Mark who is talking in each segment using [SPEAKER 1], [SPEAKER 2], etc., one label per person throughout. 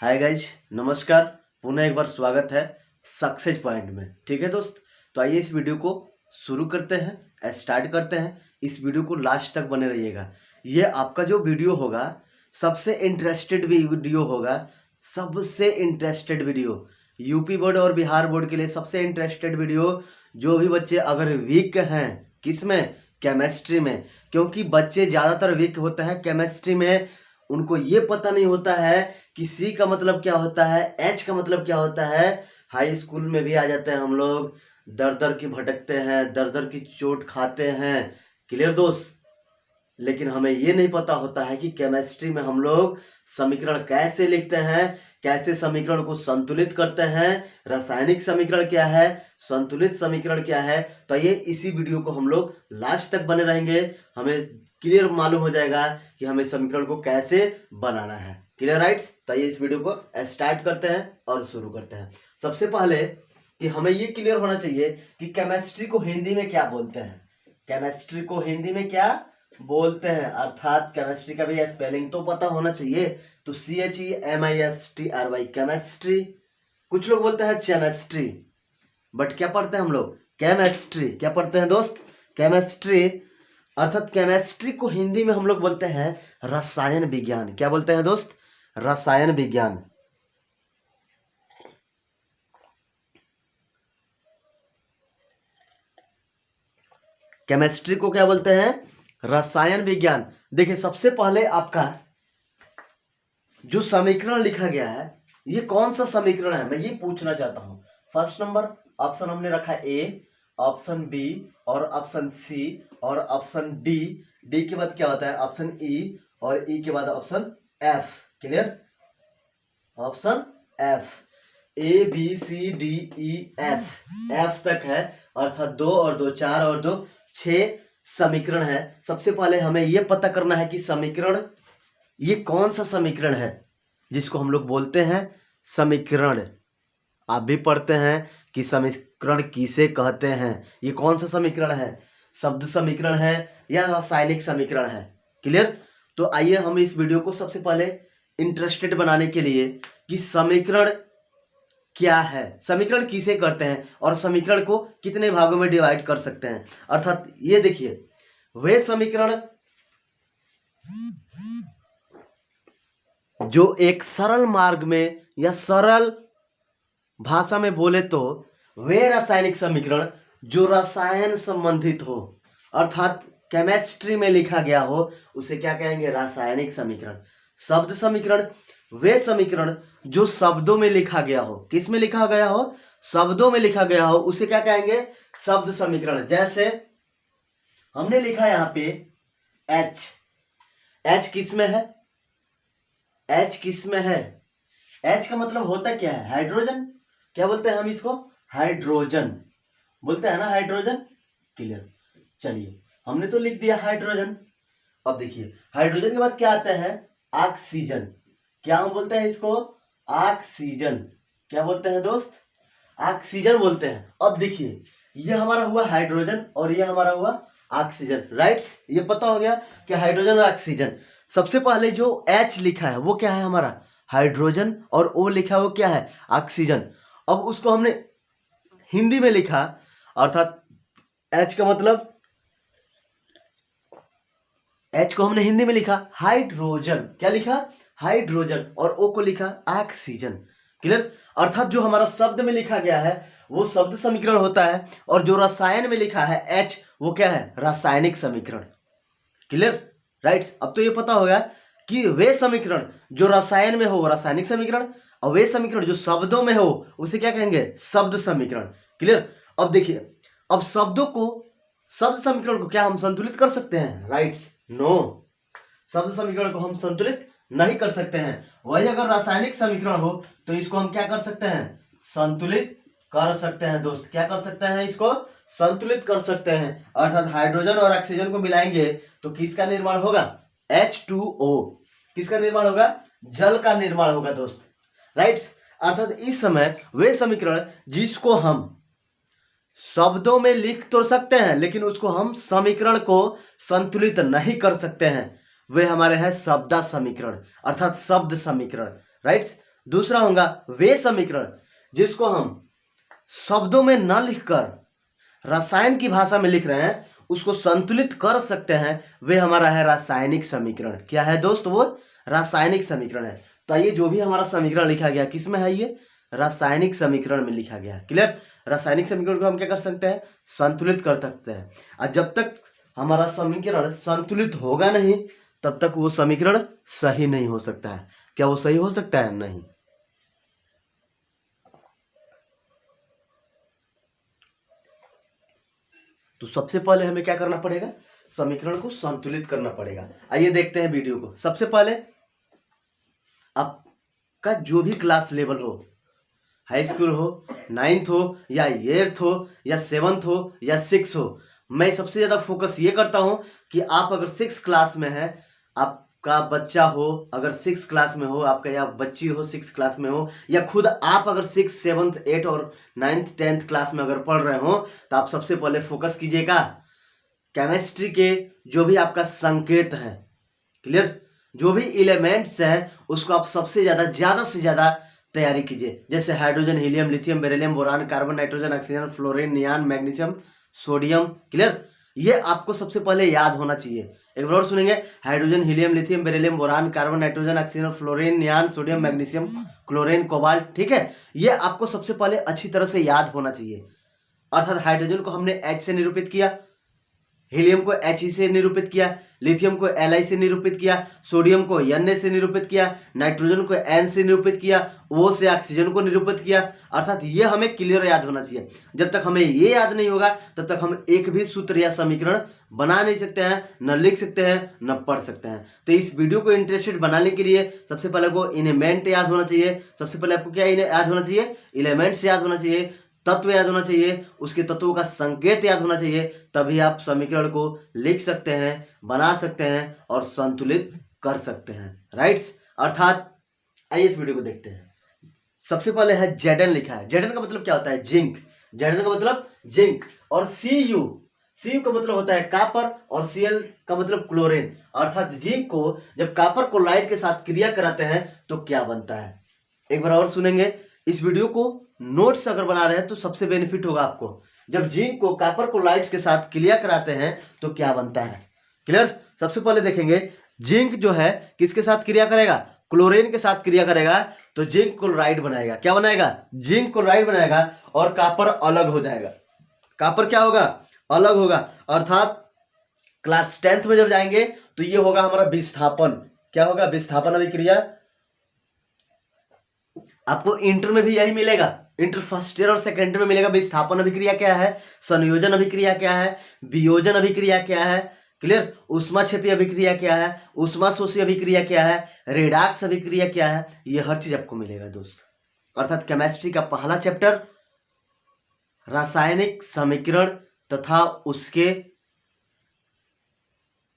[SPEAKER 1] Hi guys, नमस्कार। पुनः एक बार स्वागत है सक्सेस पॉइंट में। ठीक है दोस्त, तो आइए इस वीडियो को शुरू करते हैं, स्टार्ट करते हैं। इस वीडियो को लास्ट तक बने रहिएगा। ये आपका जो वीडियो होगा सबसे इंटरेस्टेड वीडियो होगा, सबसे इंटरेस्टेड वीडियो यूपी बोर्ड और बिहार बोर्ड के लिए सबसे इंटरेस्टेड वीडियो। जो भी बच्चे अगर वीक हैं किस में, केमिस्ट्री में, क्योंकि बच्चे ज़्यादातर वीक होते हैं केमिस्ट्री में। उनको ये पता नहीं होता है कि सी का मतलब क्या होता है, एच का मतलब क्या होता है। हाई स्कूल में भी आ जाते हैं हम लोग, दर दर की भटकते हैं, दर दर की चोट खाते हैं। क्लियर दोस्त? लेकिन हमें ये नहीं पता होता है कि केमिस्ट्री में हम लोग समीकरण कैसे लिखते हैं, कैसे समीकरण को संतुलित करते हैं, रासायनिक समीकरण क्या है, संतुलित समीकरण क्या है। तो ये इसी वीडियो को हम लोग लास्ट तक बने रहेंगे। हमें क्लियर मालूम हो जाएगा कि हमें समीकरण को कैसे बनाना है। Clear rights? तो ये इस वीडियो को स्टार्ट करते हैं और शुरू करते हैं। सबसे पहले कि हमें ये क्लियर होना चाहिए कि केमिस्ट्री को हिंदी में क्या बोलते हैं। केमिस्ट्री को हिंदी में क्या बोलते हैं, अर्थात केमिस्ट्री का भी स्पेलिंग तो पता होना चाहिए। तो CHEMISTRY केमिस्ट्री। कुछ लोग बोलते हैं केमिस्ट्री, बट क्या पढ़ते हैं हम लोग? केमिस्ट्री। क्या पढ़ते हैं दोस्त? केमिस्ट्री। अर्थात केमिस्ट्री को हिंदी में हम लोग बोलते हैं रसायन विज्ञान। क्या बोलते हैं दोस्त? रसायन विज्ञान। केमिस्ट्री को क्या बोलते हैं? रसायन विज्ञान। देखिए, सबसे पहले आपका जो समीकरण लिखा गया है, ये कौन सा समीकरण है, मैं ये पूछना चाहता हूं। फर्स्ट नंबर ऑप्शन हमने रखा ए, ऑप्शन बी और ऑप्शन सी और ऑप्शन डी। डी के बाद क्या होता है? ऑप्शन ई, और ई के बाद option F. Clear? Option F. A B C D E F, F तक है। अर्थात 2 और 2 4 और 2 6 समीकरण है। सबसे पहले हमें यह पता करना है कि समीकरण, ये कौन सा समीकरण है जिसको हम लोग बोलते हैं समीकरण। आप भी पढ़ते हैं कि समीकरण किसे कहते हैं। ये कौन सा समीकरण है? शब्द समीकरण है या रासायनिक समीकरण है? क्लियर? तो आइए हम इस वीडियो को सबसे पहले इंटरेस्टेड बनाने के लिए कि समीकरण क्या है, समीकरण किसे करते हैं और समीकरण को कितने भागों में डिवाइड कर सकते हैं। अर्थात ये देखिए, वे समीकरण जो एक सरल मार्ग में या सरल भाषा में बोले तो वे रासायनिक समीकरण जो रसायन संबंधित हो, अर्थात केमिस्ट्री में लिखा गया हो, उसे क्या कहेंगे? रासायनिक समीकरण। शब्द समीकरण वे समीकरण जो शब्दों में लिखा गया हो। किस में लिखा गया हो? शब्दों में लिखा गया हो, उसे क्या कहेंगे? शब्द समीकरण। जैसे हमने लिखा यहां पे H, H किस में है? H किस में है? H का मतलब होता क्या है? हाइड्रोजन। क्या बोलते हैं हम इसको? हाइड्रोजन बोलते हैं ना, हाइड्रोजन। क्लियर? चलिए, हमने तो लिख दिया हाइड्रोजन। अब देखिए, हाइड्रोजन के बाद क्या आता है? ऑक्सीजन। क्या हम बोलते हैं इसको? ऑक्सीजन। क्या बोलते हैं दोस्त? ऑक्सीजन बोलते हैं। अब देखिए, ये हमारा हुआ हाइड्रोजन और ये हमारा हुआ ऑक्सीजन। राइट्स? ये पता हो गया कि हाइड्रोजन और ऑक्सीजन। सबसे पहले जो H लिखा है वो क्या है हमारा? हाइड्रोजन, और O लिखा है वो क्या है? ऑक्सीजन। अब उसको हमने हिंदी में लिखा, अर्थात H का मतलब, H को हमने हिंदी में लिखा हाइड्रोजन। क्या लिखा? हाइड्रोजन। और O को लिखा ऑक्सीजन। क्लियर? अर्थात जो हमारा शब्द में लिखा गया है वो शब्द समीकरण होता है, और जो रसायन में लिखा है H, वो क्या है? रासायनिक समीकरण। क्लियर? राइट? अब तो ये पता होगा कि वे समीकरण जो रसायन में हो रासायनिक समीकरण, और वे समीकरण जो शब्दों में हो उसे क्या कहेंगे? शब्द समीकरण। क्लियर? अब देखिए, अब शब्दों को, शब्द समीकरण को क्या हम संतुलित कर सकते हैं? राइट्स? नो, शब्द समीकरण को हम संतुलित नहीं कर सकते हैं। वही अगर रासायनिक समीकरण हो तो इसको हम क्या कर सकते हैं? संतुलित कर सकते हैं दोस्त। क्या कर सकते हैं? इसको संतुलित कर सकते हैं। अर्थात हाइड्रोजन और ऑक्सीजन को मिलाएंगे तो किसका निर्माण होगा? H2O। किसका निर्माण होगा? जल का निर्माण होगा दोस्त। राइट्स? अर्थात इस समय वे समीकरण जिसको हम शब्दों में लिख तो सकते हैं लेकिन उसको हम समीकरण को संतुलित नहीं कर सकते हैं, वे हमारे हैं शब्द समीकरण, अर्थात शब्द समीकरण। राइट्स? दूसरा होगा वे समीकरण जिसको हम शब्दों में न लिखकर रसायन की भाषा में लिख रहे हैं, उसको संतुलित कर सकते हैं, वे हमारा है रासायनिक समीकरण। क्या है दोस्त? वो रासायनिक समीकरण है। तो आइए, जो भी हमारा समीकरण लिखा गया किस में है? ये रासायनिक समीकरण में लिखा गया। क्लियर? रासायनिक समीकरण को हम क्या कर सकते हैं? संतुलित कर सकते हैं। और जब तक हमारा समीकरण संतुलित होगा नहीं, तब तक वो समीकरण सही नहीं हो सकता है। क्या वो सही हो सकता है? नहीं। तो सबसे पहले हमें क्या करना पड़ेगा? समीकरण को संतुलित करना पड़ेगा। आइए देखते हैं वीडियो को। सबसे पहले आपका जो भी क्लास लेवल हो, हाई स्कूल हो, 9th हो या 8th हो या 7th हो या 6th हो, मैं सबसे ज़्यादा फोकस ये करता हूँ कि आप अगर 6th क्लास में है, आपका बच्चा हो अगर 6th क्लास में हो, आपका या बच्ची हो 6th क्लास में हो, या खुद आप अगर 6th 7th 8th और 9th 10th क्लास में अगर पढ़ रहे हो, तो आप सबसे पहले फोकस कीजिएगा केमिस्ट्री के जो भी आपका संकेत है। क्लियर? जो भी एलिमेंट्स हैं उसको आप सबसे ज़्यादा से ज़्यादा तैयारी कीजिए। जैसे hydrogen, helium, lithium, beryllium, boron, carbon, nitrogen, oxygen, fluorine, neon, magnesium, sodium. Clear? ये आपको सबसे पहले याद होना चाहिए। एक बार और सुनेंगे। Hydrogen, helium, lithium, beryllium, boron, carbon, nitrogen, oxygen, fluorine, neon, sodium, magnesium, chlorine, cobalt. ठीक है? ये आपको सबसे पहले अच्छी तरह से याद होना चाहिए। अर्थात हाइड्रोजन को हमने H से निरूपित किया, हीलियम को He से निरूपित किया, लिथियम को Li से निरूपित किया, सोडियम को Na से निरूपित किया, नाइट्रोजन को N से निरूपित किया, O से ऑक्सीजन को निरूपित किया। अर्थात ये हमें क्लियर याद होना चाहिए। जब तक हमें ये याद नहीं होगा, तब तक हम एक भी सूत्र या समीकरण बना नहीं सकते हैं, न लिख सकते हैं, न पढ़ सकते हैं। तो इस वीडियो को इंटरेस्टेड बनाने के लिए सबसे पहले आपको एलिमेंट याद होना चाहिए। सबसे पहले आपको क्या याद होना चाहिए? एलिमेंट्स याद होना चाहिए, तत्व याद होना चाहिए, उसके तत्वों का संकेत याद होना चाहिए। तभी आप समीकरण को लिख सकते हैं, बना सकते हैं और संतुलित कर सकते हैं। राइट्स? अर्थात आइए इस वीडियो को देखते हैं। सबसे पहले है Zn लिखा है। Zn का मतलब क्या होता है? जिंक। Zn का मतलब जिंक। और Cu का मतलब होता है कापर और Cl का मतलब क्लोरीन। अर्थात जिंक को जब कापर क्लोराइड के साथ क्रिया कराते हैं तो क्या बनता है? एक बार और सुनेंगे। इस वीडियो को नोट्स अगर बना रहे हैं तो सबसे बेनिफिट होगा आपको। जब जिंक को कॉपर क्लोराइड्स के साथ क्रिया कराते हैं तो क्या बनता है? क्लियर? सबसे पहले देखेंगे, जिंक जो है किसके साथ क्रिया करेगा? क्लोरीन के साथ क्रिया करेगा तो जिंक क्लोराइड बनाएगा। क्या बनाएगा? जिंक क्लोराइड बनाएगा और कॉपर अलग हो जाएगा। कॉपर क्या होगा? अलग होगा। अर्थात क्लास 10th में जब जाएंगे तो ये होगा हमारा विस्थापन। क्या होगा? विस्थापन अभिक्रिया। आपको इंटर में भी यही मिलेगा। इंटर फर्स्ट ईयर और सेकेंड में मिलेगा। विस्थापन अभिक्रिया क्या है, संयोजन अभिक्रिया क्या है, वियोजन अभिक्रिया क्या है। क्लियर? ऊष्माक्षेपी अभिक्रिया क्या है, ऊष्माशोषी अभिक्रिया क्या है, रेडॉक्स अभिक्रिया क्या है, ये हर चीज आपको मिलेगा दोस्त। अर्थात केमिस्ट्री का पहला चैप्टर रासायनिक समीकरण तथा उसके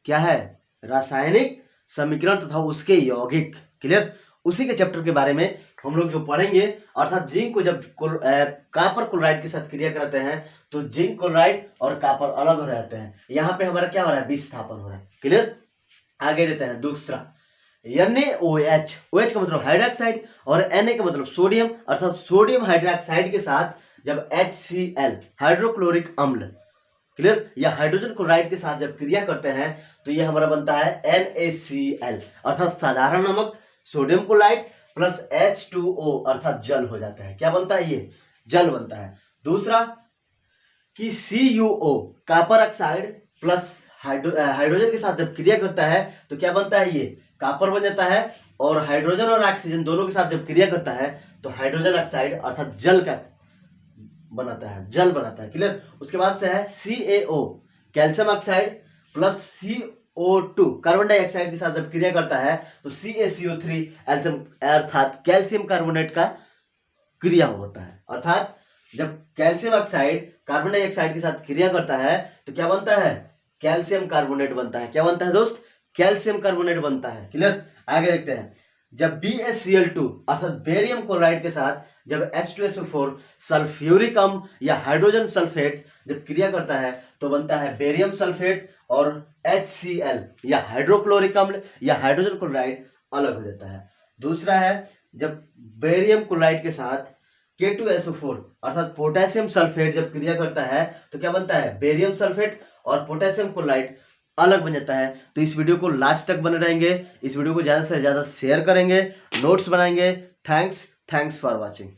[SPEAKER 1] क्या है? रासायनिक समीकरण तथा उसके यौगिक। क्लियर? उसी के चैप्टर के बारे में हम लोग जो पढ़ेंगे। अर्थात जिंक को जब कॉपर क्लोराइड के साथ क्रिया कराते हैं तो जिंक क्लोराइड और कॉपर अलग हो जाते हैं। यहाँ पे हमारा क्या हो रहा है? विस्थापन हो रहा है। क्लियर? आगे देते हैं दूसरा NaOH। OH का मतलब हाइड्रोक्साइड और Na का मतलब सोडियम। अर्थात सोडियम हाइड्रोक्साइड के साथ जब HCl हाइड्रोक्लोरिक अम्ल, क्लियर, या हाइड्रोजन क्लोराइड के साथ जब क्रिया करते हैं तो ये हमारा बनता है NaCl। अर्थात साधारण नमक सोडियम क्लोराइड प्लस H2O अर्थात जल हो जाता है। क्या बनता है? ये जल बनता है। दूसरा कि CuO copper oxide plus hydrogen के साथ जब क्रिया करता है तो क्या बनता है? ये कॉपर बन जाता है। और हाइड्रोजन और ऑक्सीजन दोनों के साथ जब क्रिया करता है तो हाइड्रोजन ऑक्साइड अर्थात जल का बनाता है, जल बनाता है। क्लियर? उसके बाद से है CaO calcium oxide plus CO2 carbon dioxide के साथ जब क्रिया करता है तो CaCO3 अर्थात कैल्शियम कार्बोनेट का क्रिया होता है। अर्थात जब कैल्शियम ऑक्साइड कार्बन डाइऑक्साइड के साथ क्रिया करता है तो क्या बनता है? कैल्शियम कार्बोनेट बनता है। क्या बनता है दोस्त? कैल्शियम कार्बोनेट बनता है। क्लियर? आगे देखते हैं। जब BaCl2 अर्थात बेरियम क्लोराइड के साथ जब H2SO4 सल्फ्यूरिक अम्ल या हाइड्रोजन सल्फेट जब क्रिया करता है तो बनता है बेरियम सल्फेट और HCl या हाइड्रोक्लोरिक अम्ल या हाइड्रोजन क्लोराइड अलग हो जाता है। दूसरा है जब बेरियम क्लोराइड के साथ K2SO4 अर्थात पोटेशियम सल्फेट जब क्रिया करता है तो क्या बनता है, बेरियम सल्फेट और पोटेशियम क्लोराइड अलग बन जाता है। तो इस वीडियो को लास्ट तक बने रहेंगे, इस वीडियो को ज़्यादा से ज़्यादा शेयर करेंगे, नोट्स बनाएंगे। Thanks for watching.